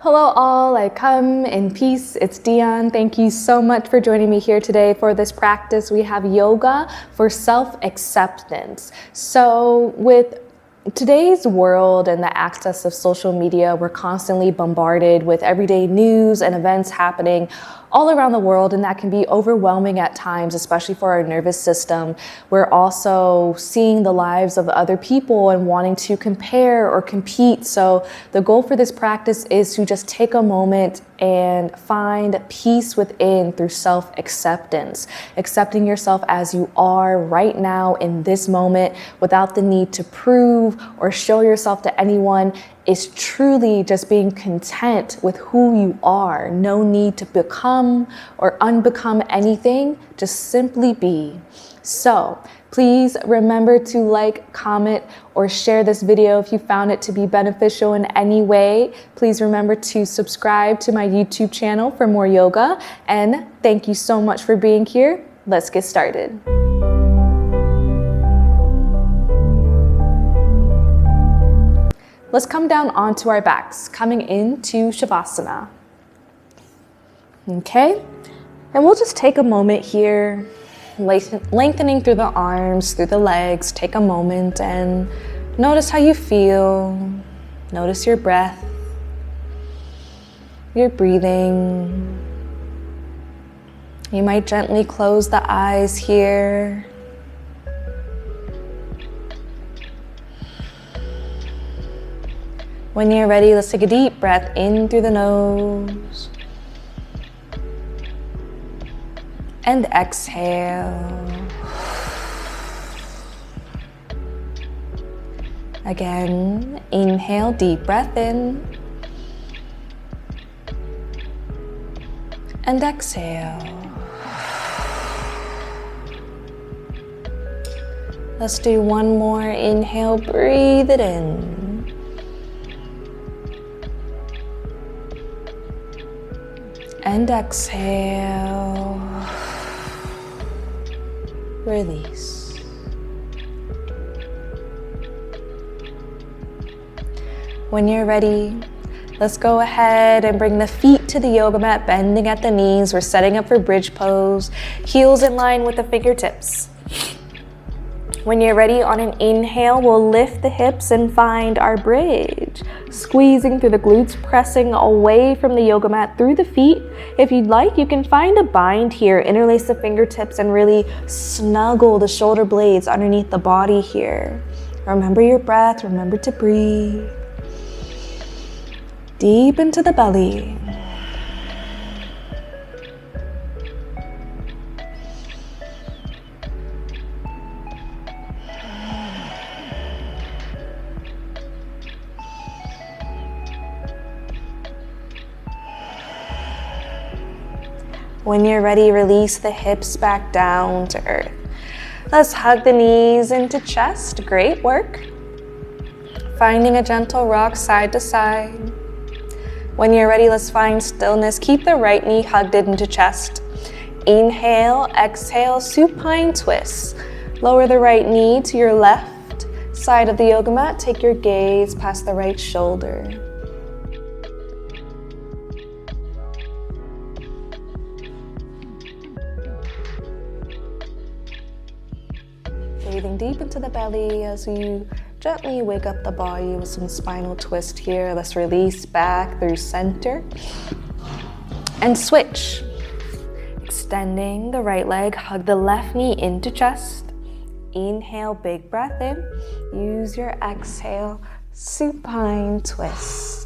Hello all, I come in peace. It's Dionne. Thank you so much for joining me here today for this practice. We have yoga for self-acceptance. So with today's world and the access of social media, we're constantly bombarded with everyday news and events happening all around the world, and that can be overwhelming at times, especially for our nervous system. We're also seeing the lives of other people and wanting to compare or compete. So the goal for this practice is to just take a moment and find peace within through self-acceptance, accepting yourself as you are right now in this moment without the need to prove or show yourself to anyone. Is truly just being content with who you are. No need to become or unbecome anything, just simply be. So please remember to like, comment, or share this video if you found it to be beneficial in any way. Please remember to subscribe to my YouTube channel for more yoga. And thank you so much for being here. Let's get started. Let's come down onto our backs, coming into Shavasana. Okay, and we'll just take a moment here, lengthening through the arms, through the legs. Take a moment and notice how you feel. Notice your breath, your breathing. You might gently close the eyes here. When you're ready, let's take a deep breath in through the nose and exhale. Again, inhale, deep breath in and exhale. Let's do one more. Inhale, breathe it in. And exhale, release. When you're ready, let's go ahead and bring the feet to the yoga mat, bending at the knees. We're setting up for bridge pose, heels in line with the fingertips. When you're ready, on an inhale, we'll lift the hips and find our bridge. Squeezing through the glutes, pressing away from the yoga mat through the feet. If you'd like, you can find a bind here, interlace the fingertips and really snuggle the shoulder blades underneath the body here. Remember your breath, remember to breathe. Deep into the belly. When you're ready, release the hips back down to earth. Let's hug the knees into chest. Great work. Finding a gentle rock side to side. When you're ready, let's find stillness. Keep the right knee hugged into chest. Inhale, exhale, supine twist. Lower the right knee to your left side of the yoga mat. Take your gaze past the right shoulder. Breathing deep into the belly as you gently wake up the body with some spinal twist here. Let's release back through center and switch. Extending the right leg, hug the left knee into chest. Inhale, big breath in. Use your exhale, supine twist.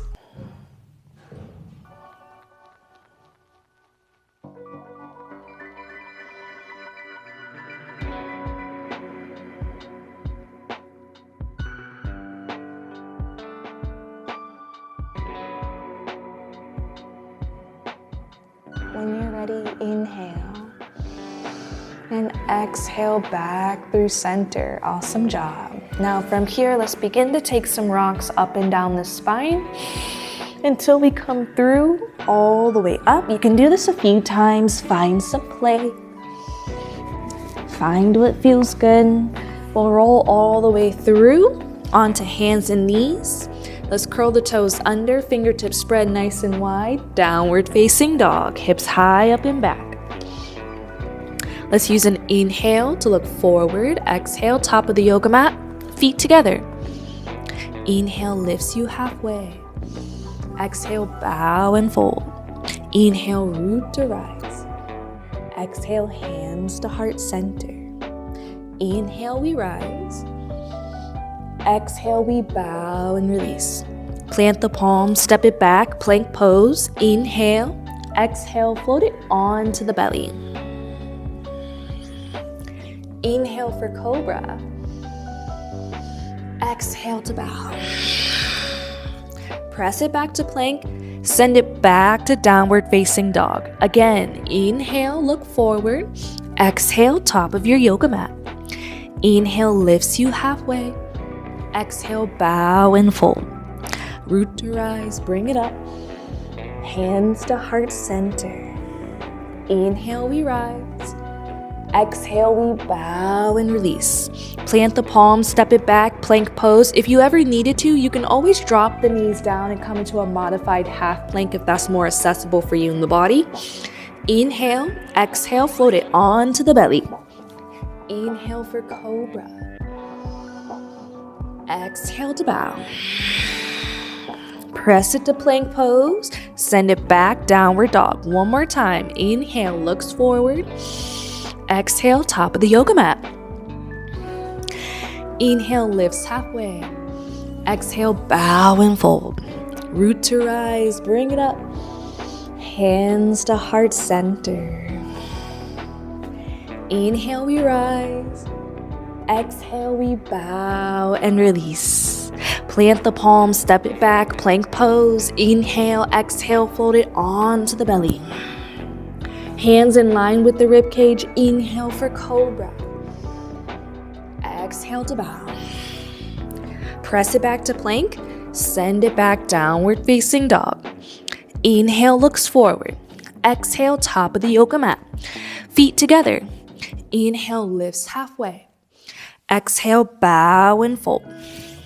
When you're ready, inhale and exhale back through center. Awesome job. Now from here, let's begin to take some rocks up and down the spine until we come through all the way up. You can do this a few times. Find some play. Find what feels good. We'll roll all the way through onto hands and knees. Let's curl the toes under, fingertips spread nice and wide, downward facing dog, hips high up and back. Let's use an inhale to look forward, exhale, top of the yoga mat, feet together. Inhale lifts you halfway. Exhale, bow and fold. Inhale, root to rise. Exhale, hands to heart center. Inhale, we rise. Exhale, we bow and release. Plant the palms, step it back, plank pose. Inhale, exhale, float it onto the belly. Inhale for cobra. Exhale to bow. Press it back to plank. Send it back to downward facing dog. Again, inhale, look forward. Exhale, top of your yoga mat. Inhale lifts you halfway. Exhale, bow and fold. Root to rise, bring it up. Hands to heart center. Inhale, we rise. Exhale, we bow and release. Plant the palms, step it back, plank pose. If you ever needed to, you can always drop the knees down and come into a modified half plank if that's more accessible for you in the body. Inhale, exhale, float it onto the belly. Inhale for cobra. Exhale to bow. Press it to plank pose. Send it back, downward dog. One more time. Inhale, looks forward. Exhale, top of the yoga mat. Inhale, lifts halfway. Exhale, bow and fold. Root to rise, bring it up. Hands to heart center. Inhale, we rise. Exhale, we bow and release. Plant the palms, step it back, plank pose. Inhale, exhale, float it onto the belly. Hands in line with the rib cage. Inhale for cobra. Exhale to bow. Press it back to plank. Send it back, downward facing dog. Inhale, looks forward. Exhale, top of the yoga mat. Feet together. Inhale, lifts halfway. Exhale, bow and fold.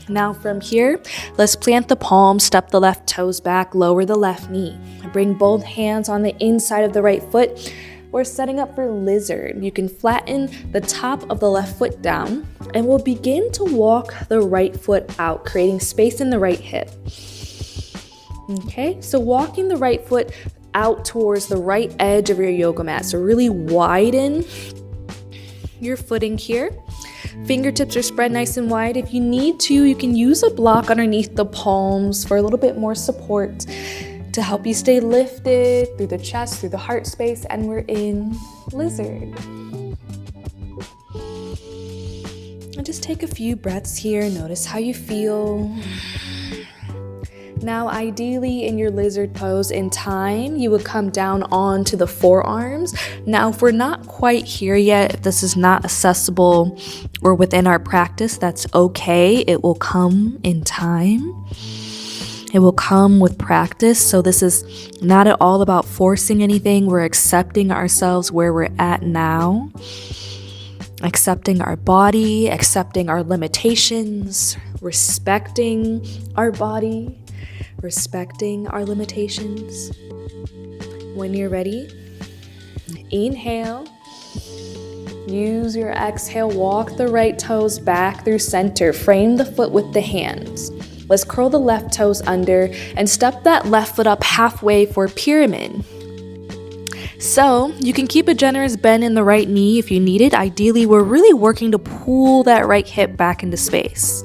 Now from here, let's plant the palms, step the left toes back, lower the left knee. Bring both hands on the inside of the right foot. We're setting up for lizard. You can flatten the top of the left foot down, and we'll begin to walk the right foot out, creating space in the right hip. Okay, so walking the right foot out towards the right edge of your yoga mat. So really widen your footing here. Fingertips are spread nice and wide. If you need to, you can use a block underneath the palms for a little bit more support to help you stay lifted through the chest, through the heart space, and we're in lizard. And just take a few breaths here. Notice how you feel. Now, ideally in your lizard pose in time, you would come down onto the forearms. Now, if we're not quite here yet, if this is not accessible or within our practice, that's okay. It will come in time. It will come with practice. So this is not at all about forcing anything. We're accepting ourselves where we're at now. Accepting our body, accepting our limitations, respecting our body. Respecting our limitations. When you're ready, inhale. Use your exhale, walk the right toes back through center. Frame the foot with the hands. Let's curl the left toes under and step that left foot up halfway for pyramid. So you can keep a generous bend in the right knee if you need it. Ideally, we're really working to pull that right hip back into space.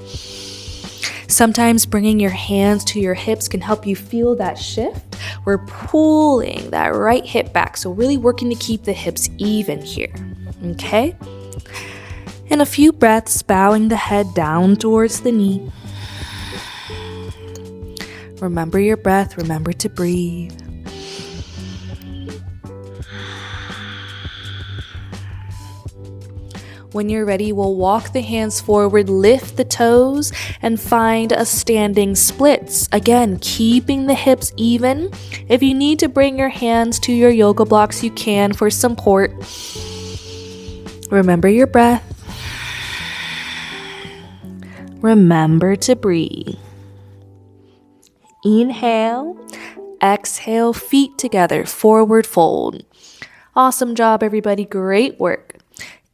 Sometimes bringing your hands to your hips can help you feel that shift. We're pulling that right hip back, so really working to keep the hips even here, okay? And a few breaths, bowing the head down towards the knee. Remember your breath, remember to breathe. When you're ready, we'll walk the hands forward, lift the toes, and find a standing splits. Again, keeping the hips even. If you need to bring your hands to your yoga blocks, you can for support. Remember your breath. Remember to breathe. Inhale, exhale, feet together, forward fold. Awesome job, everybody. Great work.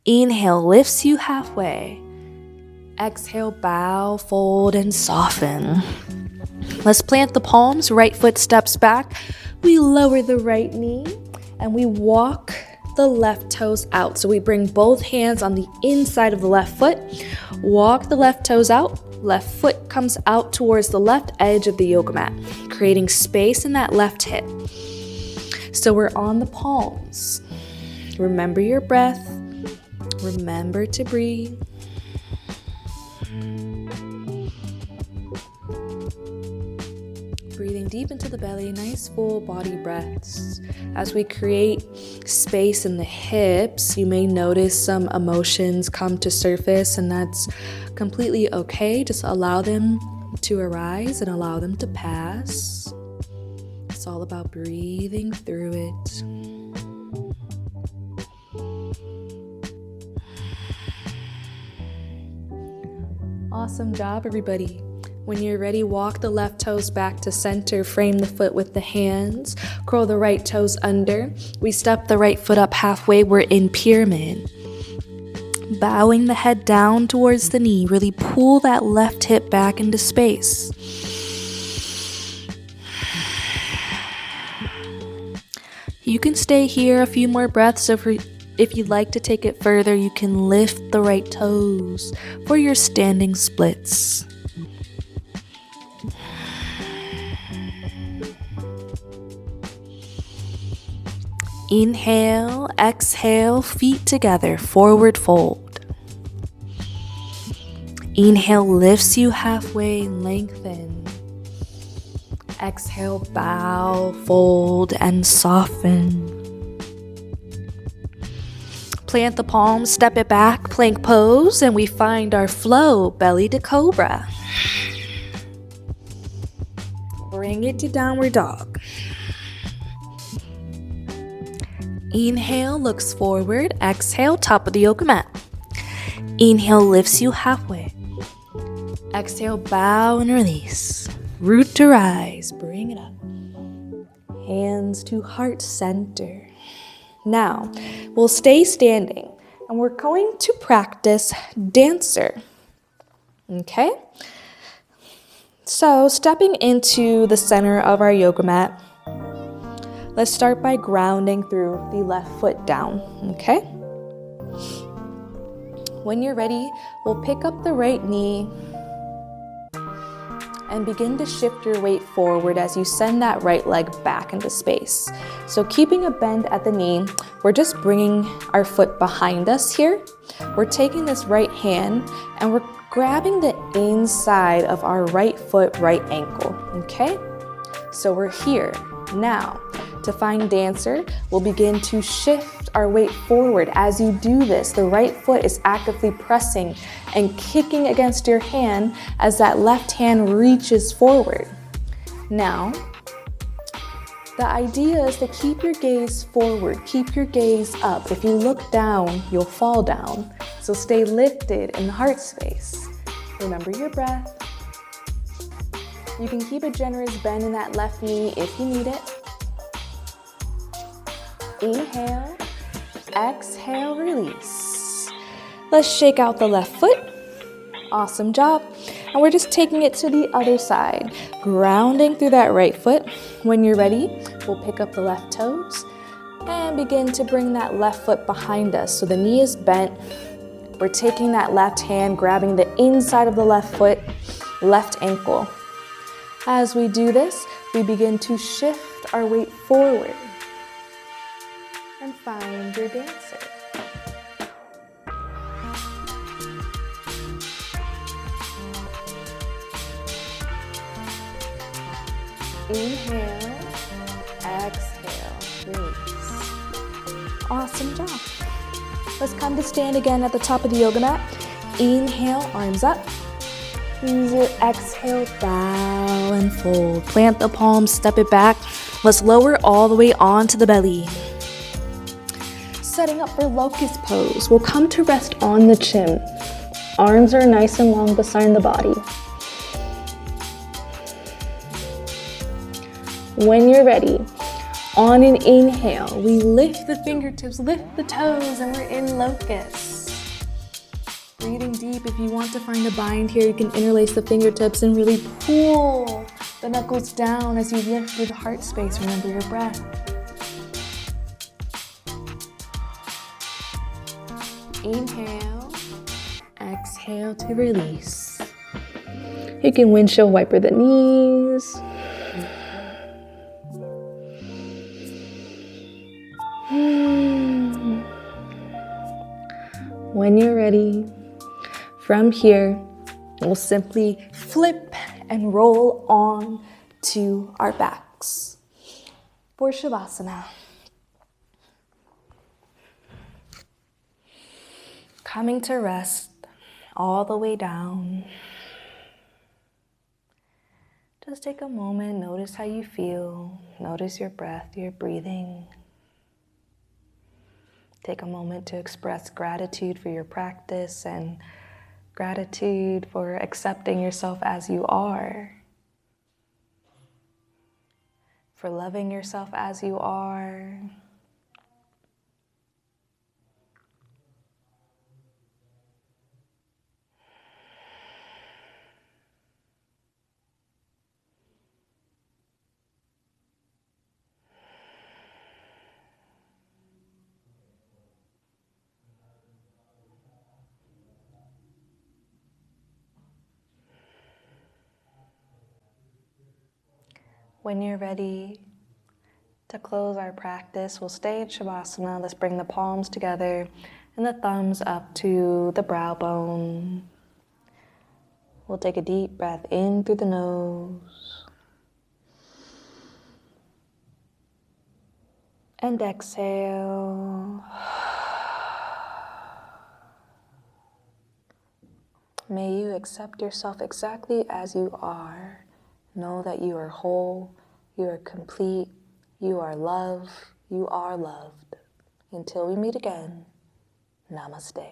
Inhale lifts you halfway. Exhale, bow, fold, and soften. Let's plant the palms. Right foot steps back. We lower the right knee and we walk the left toes out. So we bring both hands on the inside of the left foot. Walk the left toes out. Left foot comes out towards the left edge of the yoga mat, creating space in that left hip. So we're on the palms. Remember your breath. Remember to breathe. Breathing deep into the belly, nice full body breaths. As we create space in the hips, you may notice some emotions come to surface, and that's completely okay. Just allow them to arise and allow them to pass. It's all about breathing through it. Awesome job, everybody. When you're ready, walk the left toes back to center, frame the foot with the hands, curl the right toes under. We step the right foot up halfway, we're in pyramid. Bowing the head down towards the knee, really pull that left hip back into space. You can stay here a few more breaths. If you'd like to take it further, you can lift the right toes for your standing splits. Inhale, exhale, feet together, forward fold. Inhale lifts you halfway, lengthen. Exhale, bow, fold, and soften. Plant the palms, step it back, plank pose, and we find our flow, belly to cobra. Bring it to downward dog. Inhale, looks forward. Exhale, top of the yoga mat. Inhale, lifts you halfway. Exhale, bow and release. Root to rise, bring it up. Hands to heart center. Now, we'll stay standing and we're going to practice dancer. Okay? So, stepping into the center of our yoga mat, let's start by grounding through the left foot down, okay? When you're ready, we'll pick up the right knee and begin to shift your weight forward as you send that right leg back into space. So keeping a bend at the knee, we're just bringing our foot behind us here. We're taking this right hand and we're grabbing the inside of our right foot, right ankle, okay? So we're here. Now, to find dancer, we'll begin to shift our weight forward. As you do this, the right foot is actively pressing and kicking against your hand as that left hand reaches forward. Now, the idea is to keep your gaze forward, keep your gaze up. If you look down, you'll fall down. So stay lifted in the heart space. Remember your breath. You can keep a generous bend in that left knee if you need it. Inhale, exhale, release. Let's shake out the left foot. Awesome job. And we're just taking it to the other side, grounding through that right foot. When you're ready, we'll pick up the left toes and begin to bring that left foot behind us. So the knee is bent. We're taking that left hand, grabbing the inside of the left foot, left ankle. As we do this, we begin to shift our weight forward and find your dancer. Inhale, exhale, release. Awesome job. Let's come to stand again at the top of the yoga mat. Inhale, arms up. Use your exhale, bow and fold. Plant the palms, step it back. Let's lower all the way onto the belly. Setting up for locust pose. We'll come to rest on the chin. Arms are nice and long beside the body. When you're ready, on an inhale, we lift the fingertips, lift the toes, and we're in locust. Breathing deep. If you want to find a bind here, you can interlace the fingertips and really pull the knuckles down as you lift through the heart space. Remember your breath. Inhale, exhale to release. You can windshield wiper the knees. When you're ready, from here, we'll simply flip and roll on to our backs for Shavasana. Coming to rest all the way down. Just take a moment, notice how you feel, notice your breath, your breathing. Take a moment to express gratitude for your practice and gratitude for accepting yourself as you are, for loving yourself as you are. When you're ready to close our practice, we'll stay in Shavasana. Let's bring the palms together and the thumbs up to the brow bone. We'll take a deep breath in through the nose and exhale. May you accept yourself exactly as you are. Know that you are whole, you are complete, you are love, you are loved. Until we meet again, namaste.